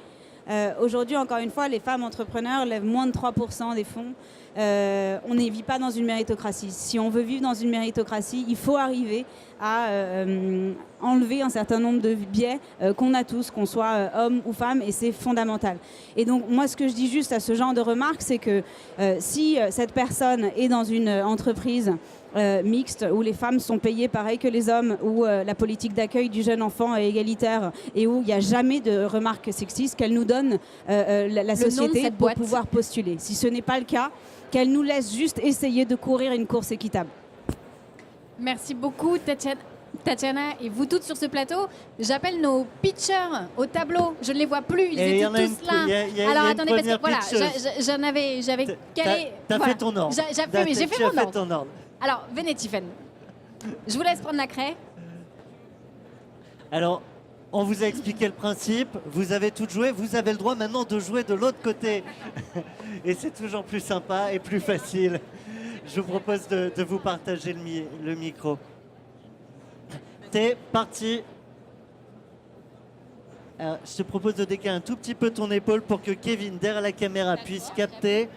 Aujourd'hui, encore une fois, les femmes entrepreneurs lèvent moins de 3% des fonds. On ne vit pas dans une méritocratie. Si on veut vivre dans une méritocratie, il faut arriver à enlever un certain nombre de biais qu'on a tous, qu'on soit homme ou femme, et c'est fondamental. Et donc, moi, ce que je dis juste à ce genre de remarques, c'est que si cette personne est dans une entreprise mixte, où les femmes sont payées pareil que les hommes, où la politique d'accueil du jeune enfant est égalitaire et où il n'y a jamais de remarques sexistes, qu'elle nous donne la société pour pouvoir postuler. Si ce n'est pas le cas, qu'elle nous laisse juste essayer de courir une course équitable. Merci beaucoup, Tatiana, et vous toutes sur ce plateau. J'appelle nos pitchers au tableau. Je ne les vois plus, ils étaient tous là. Alors attendez, parce que voilà, j'avais calé. T'as fait ton ordre. J'ai fait mon ordre. Alors, venez, Tiffen. Je vous laisse prendre la craie. Alors, on vous a expliqué le principe, vous avez tout joué, vous avez le droit maintenant de jouer de l'autre côté. Et c'est toujours plus sympa et plus facile. Je vous propose de vous partager le micro. T'es parti. Alors, je te propose de décaler un tout petit peu ton épaule pour que Kevin, derrière la caméra, puisse capter.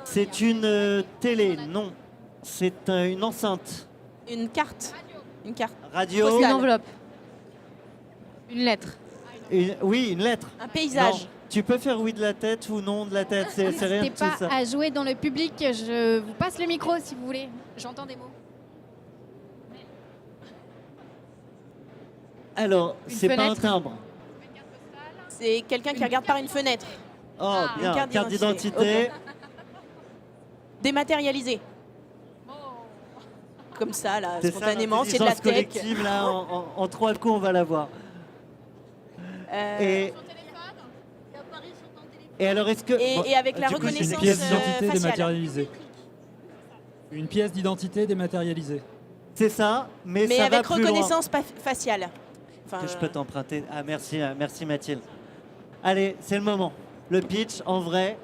C'est une télé, non. C'est une enceinte. Une carte. Une carte. Radio. Une enveloppe. Une lettre. Oui, une lettre. Un paysage. Non. Tu peux faire oui de la tête ou non de la tête, c'est rien de N'hésitez tout ça. pas à jouer dans le public. Je vous passe le micro si vous voulez. J'entends des mots. Alors, c'est pas un timbre. C'est quelqu'un qui regarde par une fenêtre. Oh, bien, Une carte d'identité. Okay. Dématérialisée. Comme ça, là, spontanément, c'est de la tech. Collective, là, en 3 coups, on va la voir. Et alors, est-ce que... Et avec la reconnaissance une pièce d'identité faciale. dématérialisée. Une pièce d'identité dématérialisée. C'est ça, mais ça avec va plus loin. reconnaissance faciale. Que je peux t'emprunter. Ah, merci Mathilde. Allez, c'est le moment. Le pitch en vrai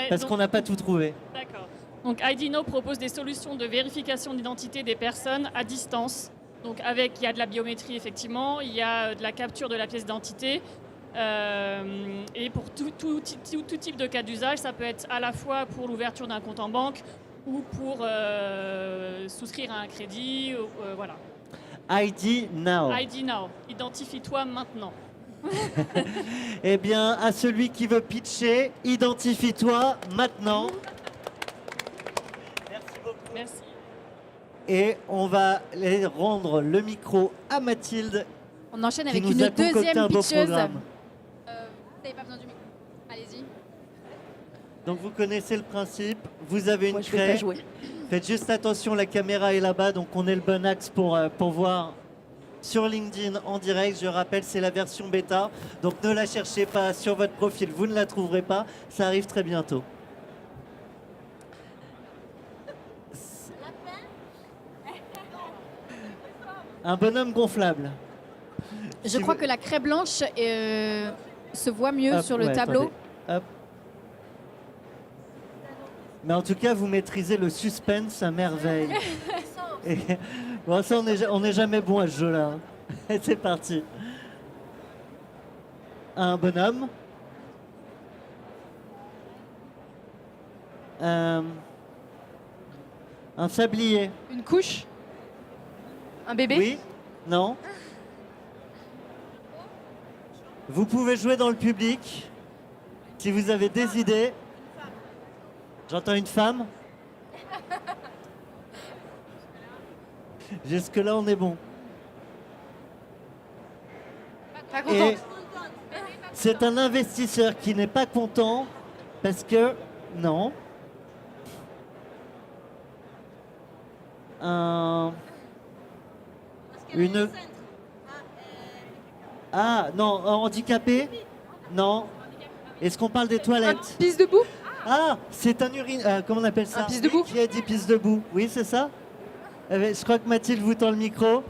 parce qu'on n'a pas tout trouvé. D'accord. Donc IDNO propose des solutions de vérification d'identité des personnes à distance. Donc il y a de la biométrie effectivement, il y a de la capture de la pièce d'identité. Et pour tout type de cas d'usage, ça peut être à la fois pour l'ouverture d'un compte en banque ou pour souscrire à un crédit. Voilà. ID Now. ID Now. Identifie-toi maintenant. Eh bien, à celui qui veut pitcher, identifie-toi maintenant. Merci beaucoup. Merci. Et on va aller rendre le micro à Mathilde. On enchaîne qui avec nous une a concocté deuxième un beau pitcheuse. programme. Vous n'avez pas besoin du micro. Allez-y. Donc vous connaissez le principe, vous avez une Moi, je vais pas craie. jouer. Faites juste attention, la caméra est là-bas, donc on est le bon axe pour voir sur LinkedIn en direct. Je rappelle, c'est la version bêta, donc ne la cherchez pas sur votre profil, vous ne la trouverez pas, ça arrive très bientôt. Un bonhomme gonflable. Je Si crois vous- que la craie blanche se voit mieux Hop, sur le ouais, tableau. attendez. Hop. Mais en tout cas, vous maîtrisez le suspense à merveille. Et- bon, ça, on n'est jamais bon à ce jeu-là. C'est parti. Un bonhomme. Un sablier. Une couche. Un bébé. Oui? Non? Vous pouvez jouer dans le public si vous avez des idées. J'entends une femme. Jusque-là, on est bon. Pas Et contente. c'est un investisseur qui n'est pas content parce que... Non. Une... Ah, non, handicapé? Non. Est-ce qu'on parle des Un toilettes? pisse debout. Ah, c'est un urine... comment on appelle ça? Un pisse debout. Qui a dit pisse debout? Oui, c'est ça? Eh bien, je crois que Mathilde vous tend le micro.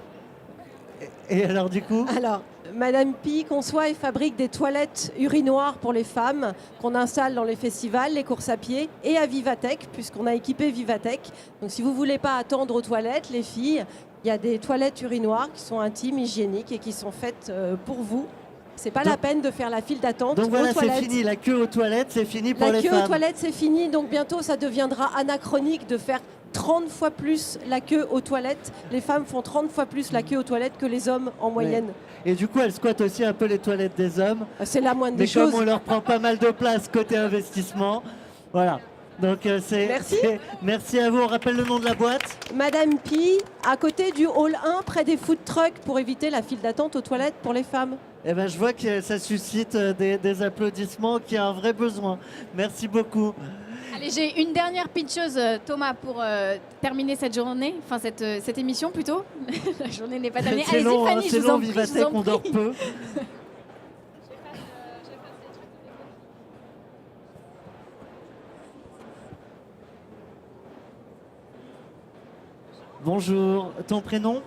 Et alors, du coup? Alors, Madame Pi conçoit et fabrique des toilettes urinoirs pour les femmes qu'on installe dans les festivals, les courses à pied et à Vivatech, puisqu'on a équipé Vivatech. Donc, si vous ne voulez pas attendre aux toilettes, les filles, il y a des toilettes urinoirs qui sont intimes, hygiéniques et qui sont faites pour vous. C'est pas la peine de faire la file d'attente Donc voilà, aux c'est toilettes. fini. La queue aux toilettes, c'est fini pour La les queue femmes. aux toilettes, c'est fini. Donc bientôt, ça deviendra anachronique de faire 30 fois plus la queue aux toilettes. Les femmes font 30 fois plus la queue aux toilettes que les hommes en moyenne. Et du coup, elles squattent aussi un peu les toilettes des hommes. C'est la moindre Mais des comme choses. on leur prend pas mal de place côté investissement, voilà. Donc Merci. Merci à vous. On rappelle le nom de la boîte. Madame Pi, à côté du hall 1, près des food trucks, pour éviter la file d'attente aux toilettes pour les femmes. Eh ben, je vois que ça suscite des applaudissements, qu'il y a un vrai besoin. Merci beaucoup. Allez, j'ai une dernière pitcheuse, Thomas, pour terminer cette journée, enfin cette émission plutôt. La journée n'est pas terminée. C'est Allez-y, long, Fanny, c'est je vous long, en prie, je vous Vivatech, en on dort prie. peu. Bonjour, ton prénom?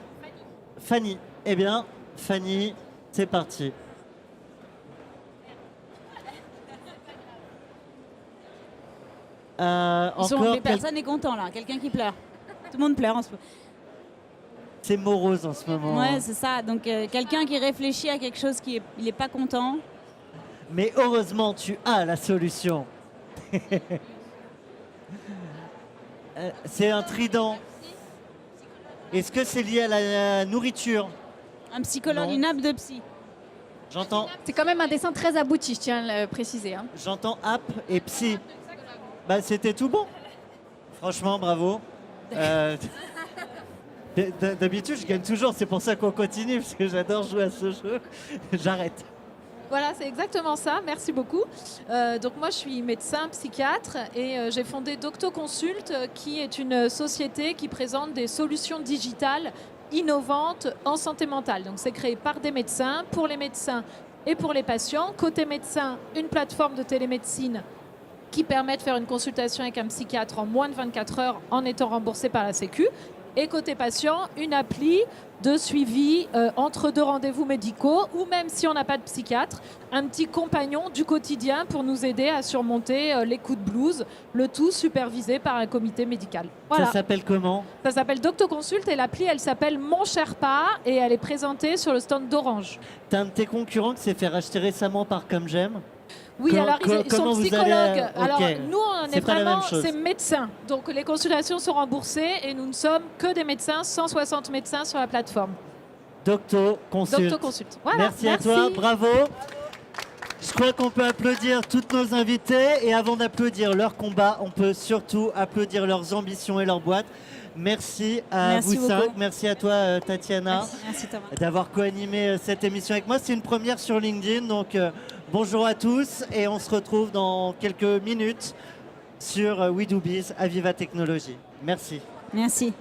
Fanny. Eh bien, Fanny, c'est parti. Encore, Personne n'est content là, quelqu'un qui pleure. Tout le monde pleure en ce moment. c'est morose en ce moment. Ouais, c'est ça. Donc quelqu'un qui réfléchit à quelque chose qui il est pas content. Mais heureusement, tu as la solution. C'est un trident. Est-ce que c'est lié à la nourriture? Un psychologue, Non. une app de psy. J'entends C'est quand même un dessin très abouti, je tiens à le préciser. Hein. j'entends app et psy. Bah, c'était tout bon. Franchement, bravo. D'habitude, je gagne toujours. C'est pour ça qu'on continue, parce que j'adore jouer à ce jeu. J'arrête. Voilà, c'est exactement ça. Merci beaucoup. Donc moi, je suis médecin psychiatre et j'ai fondé DoctoConsult, qui est une société qui présente des solutions digitales innovantes en santé mentale. Donc c'est créé par des médecins, pour les médecins et pour les patients. Côté médecin, une plateforme de télémédecine qui permet de faire une consultation avec un psychiatre en moins de 24 heures en étant remboursé par la Sécu. Et côté patient, une appli de suivi entre deux rendez-vous médicaux ou même si on n'a pas de psychiatre, un petit compagnon du quotidien pour nous aider à surmonter les coups de blues, le tout supervisé par un comité médical. Voilà. Ça s'appelle comment? Ça s'appelle DoctoConsult et l'appli, elle s'appelle Mon Sherpa et elle est présentée sur le stand d'Orange. T'as un de tes concurrents qui s'est fait racheter récemment par Comme J'aime. Oui, alors ils sont comment vous psychologues. allez, Alors ok. nous, on C'est est pas la même vraiment, chose. c'est médecins. Donc les consultations sont remboursées et nous ne sommes que des médecins, 160 médecins sur la plateforme. Docto Consult. Docto Consult. Voilà, Merci à toi, bravo. Je crois qu'on peut applaudir toutes nos invités et avant d'applaudir leur combat, on peut surtout applaudir leurs ambitions et leurs boîtes. Merci à Merci vous cinq. beaucoup. Merci à toi, Tatiana, Merci Thomas. d'avoir co-animé cette émission avec moi. C'est une première sur LinkedIn, donc bonjour à tous et on se retrouve dans quelques minutes sur We Do Biz à Viva Technologies. Merci. Merci.